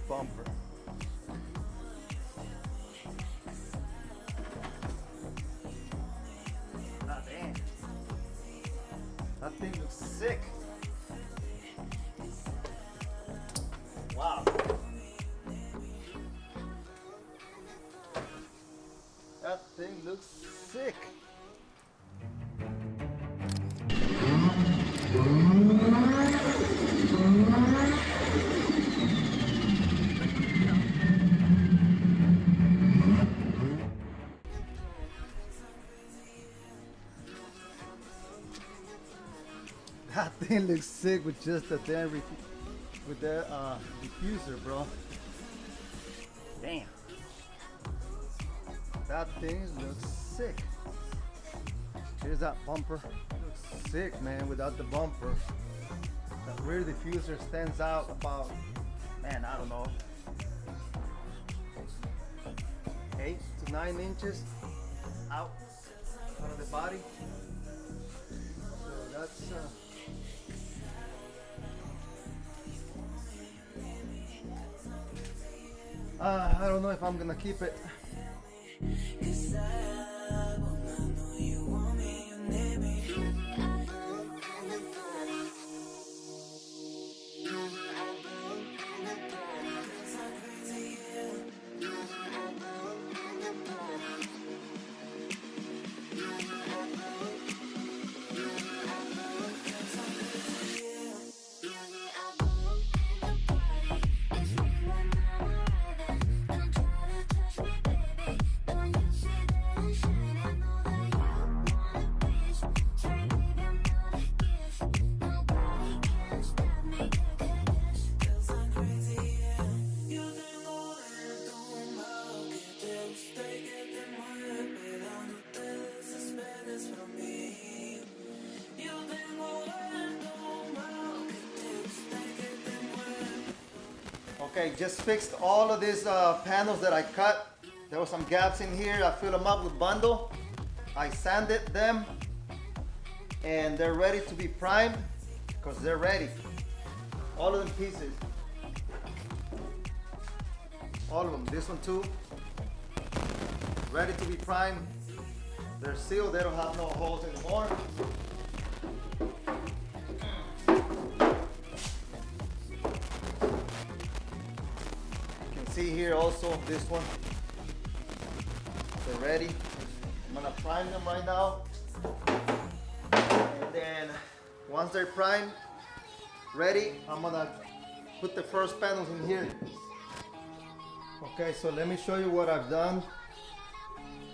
bumper. Ah, damn. That thing looks sick. Wow. That thing looks sick. That thing looks sick with just the damn with the diffuser, bro. Damn. That thing looks sick. Here's that bumper. Looks sick, man, without the bumper. That rear diffuser stands out about, man, I don't know, 8 to 9 inches out of the body. So that's I don't know if I'm gonna keep it. Okay, just fixed all of these panels that I cut. There were some gaps in here. I filled them up with bundle. I sanded them and they're ready to be primed because they're ready. All of them pieces. All of them. This one too. Ready to be primed. They're sealed. They don't have no holes anymore. See here also this one, they're ready. I'm gonna prime them right now, and then once they're primed, ready, I'm gonna put the first panels in here. Okay, so let me show you what I've done.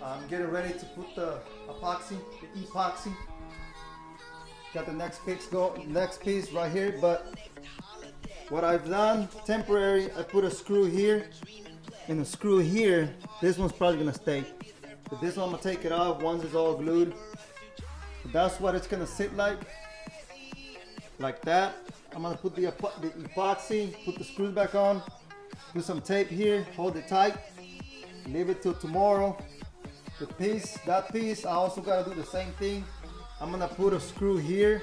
I'm getting ready to put the epoxy. Got the next piece right here, but what I've done, temporary, I put a screw here and a screw here. This one's probably gonna stay. But this one, I'm gonna take it off once it's all glued. That's what it's gonna sit like that. I'm gonna put the epoxy, put the screws back on, put some tape here, hold it tight, leave it till tomorrow. That piece, I also gotta do the same thing. I'm gonna put a screw here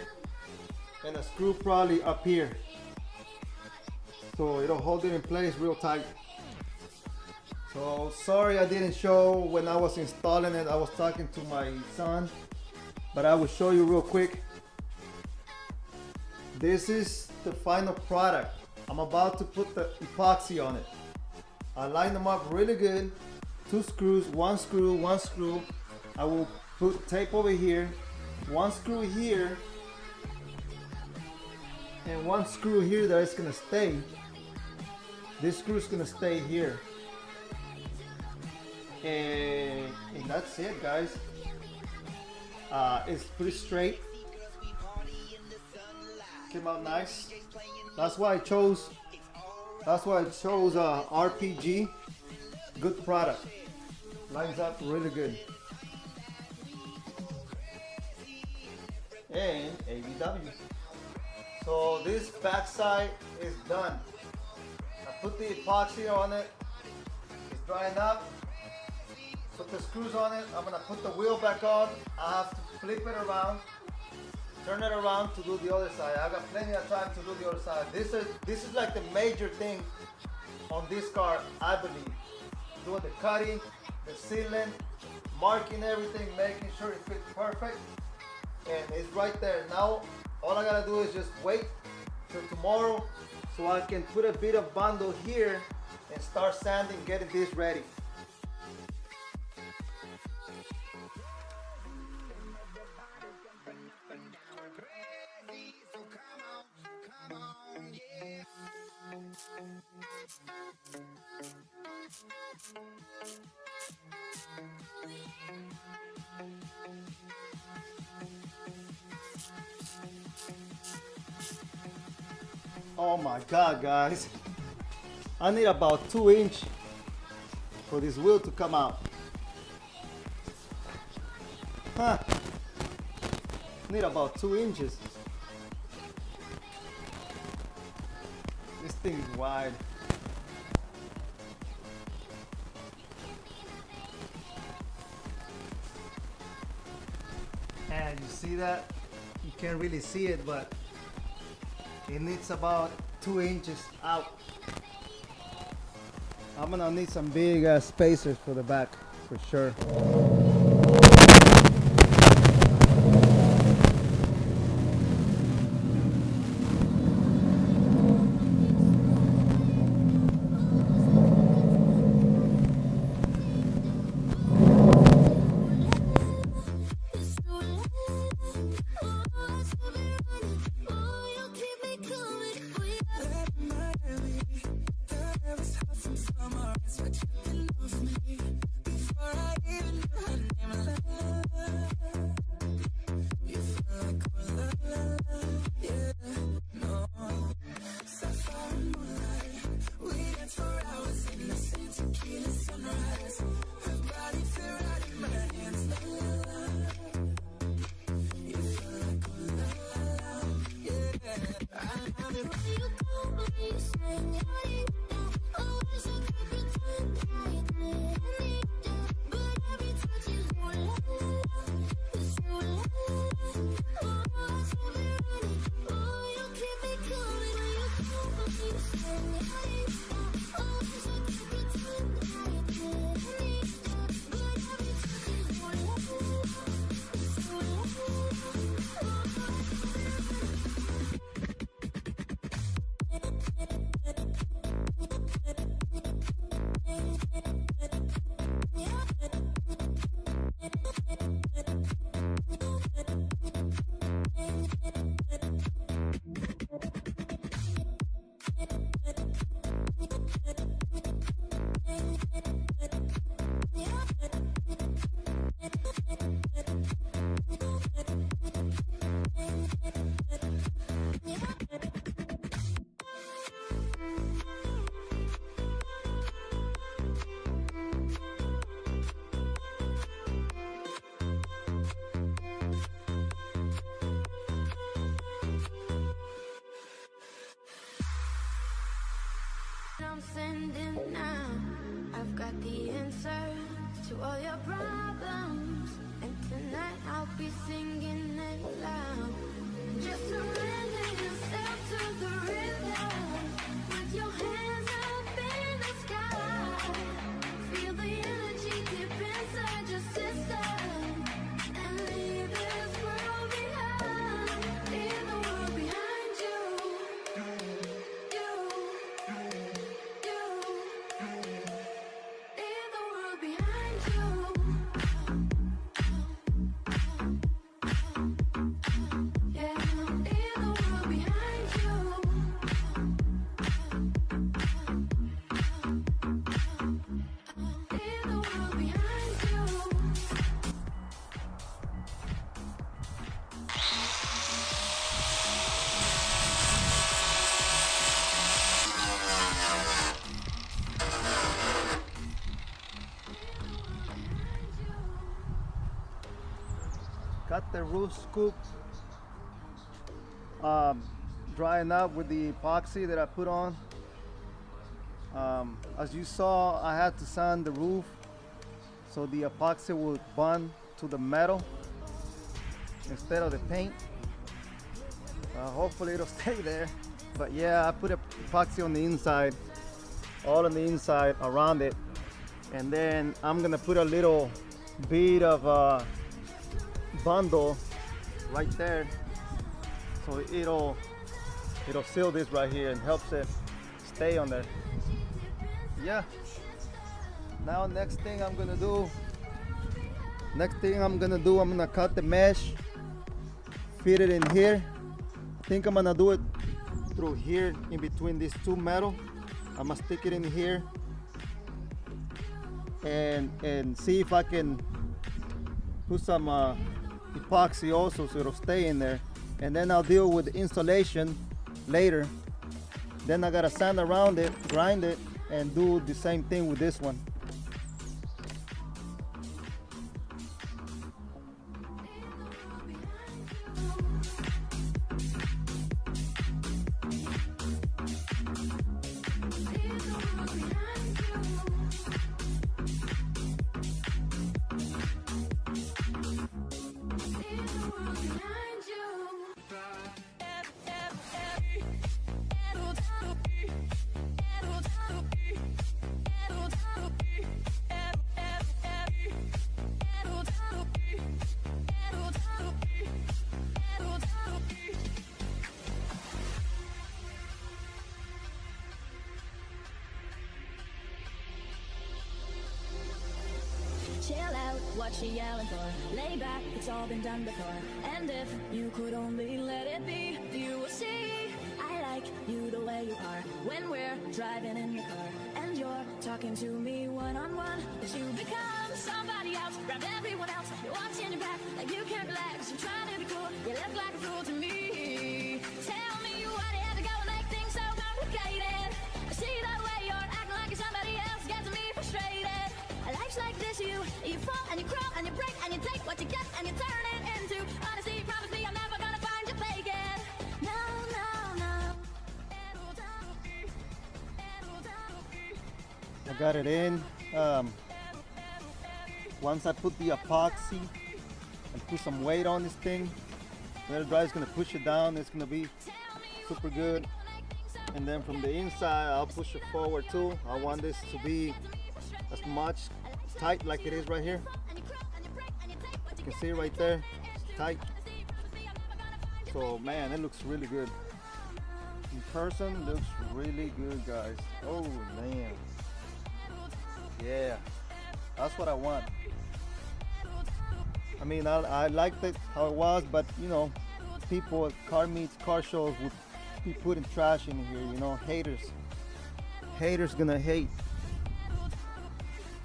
and a screw probably up here. So it'll hold it in place real tight. So sorry I didn't show when I was installing it. I was talking to my son, but I will show you real quick. This is the final product. I'm about to put the epoxy on it. I lined them up really good. 2 screws, one screw. I will put tape over here, 1 screw here, and 1 screw here that is gonna stay. This screw is gonna stay here. And that's it, guys. It's pretty straight. Came out nice. That's why I chose RPG. Good product. Lines up really good. And ABW. So this backside is done. I put the epoxy on it. It's drying up. Put the screws on it. I'm gonna put the wheel back on. I have to flip it around, turn it around to do the other side. I got plenty of time to do the other side. This is like the major thing on this car, I believe. Doing the cutting, the sealing, marking everything, making sure it fits perfect. And it's right there. Now, all I gotta do is just wait till tomorrow so I can put a bit of bundle here and start sanding, getting this ready. Oh my God, guys. I need about 2 inches for this wheel to come out. Huh. Need about 2 inches. This thing is wide. And you see that? You can't really see it, but it needs about 2 inches out. I'm gonna need some big spacers for the back, for sure. I'm sending now. I've got the answer to all your problems, and tonight I'll be singing it loud. Just surrender yourself to the rhythm with your hands up in the sky. Feel the energy deep inside your system and leave this world behind. Leave the world behind you. Leave the world behind you. Yeah, leave the world behind you. Leave the world behind you. Got the roof scoop drying up with the epoxy that I put on. As you saw, I had to sand the roof so the epoxy will bond to the metal instead of the paint. Hopefully it'll stay there. But yeah, I put epoxy on the inside all on the inside around it. And then I'm gonna put a little bead of bundle right there, so it'll seal this right here and helps it stay on there. Yeah. Now next thing I'm gonna do, I'm gonna cut the mesh, fit it in here. I think I'm gonna do it through here in between these two metal. I'm gonna stick it in here and see if I can put some epoxy also so it'll stay in there. And then I'll deal with the installation later. Then I gotta sand around it, grind it, and do the same thing with this one. Chill out, what you yelling for? Lay back, it's all been done before. And if you could only let it be, you will see I like you the way you are. When we're driving in the car and you're talking to me one-on-one, as you become somebody else, grab everyone else, you're watching your back like you can't relax. You're trying to be cool, you look like a fool to me. Tell me what it had to go and make things so complicated. I see the way you're acting like you're somebody else, gets me frustrated. Life's like this, you fall and you crawl and you break and you take what you get and you turn it into honesty. Promise me I'm never gonna find you faking. No, no, no. I got it in. Once I put the epoxy and put some weight on this thing, let it dry, it's gonna push it down. It's gonna be super good. And then from the inside, I'll push it forward too. I want this to be as much tight like it is right here. You can see it right there, it's tight. So man, it looks really good. In person, looks really good, guys. Oh man, yeah, that's what I want. I mean, I liked it how it was, but you know, people at car meets, car shows would be putting trash in here, you know, haters gonna hate.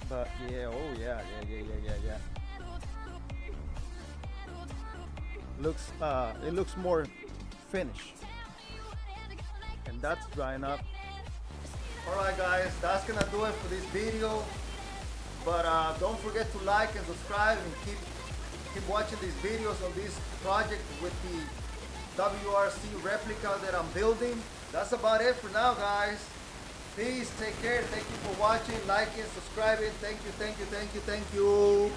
But yeah, oh yeah. It looks more finished, and that's drying up. All right, guys, that's gonna do it for this video. But don't forget to like and subscribe, and keep watching these videos on this project with the WRC replica that I'm building. That's about it for now, guys. Peace, take care, thank you for watching, liking, subscribing, thank you.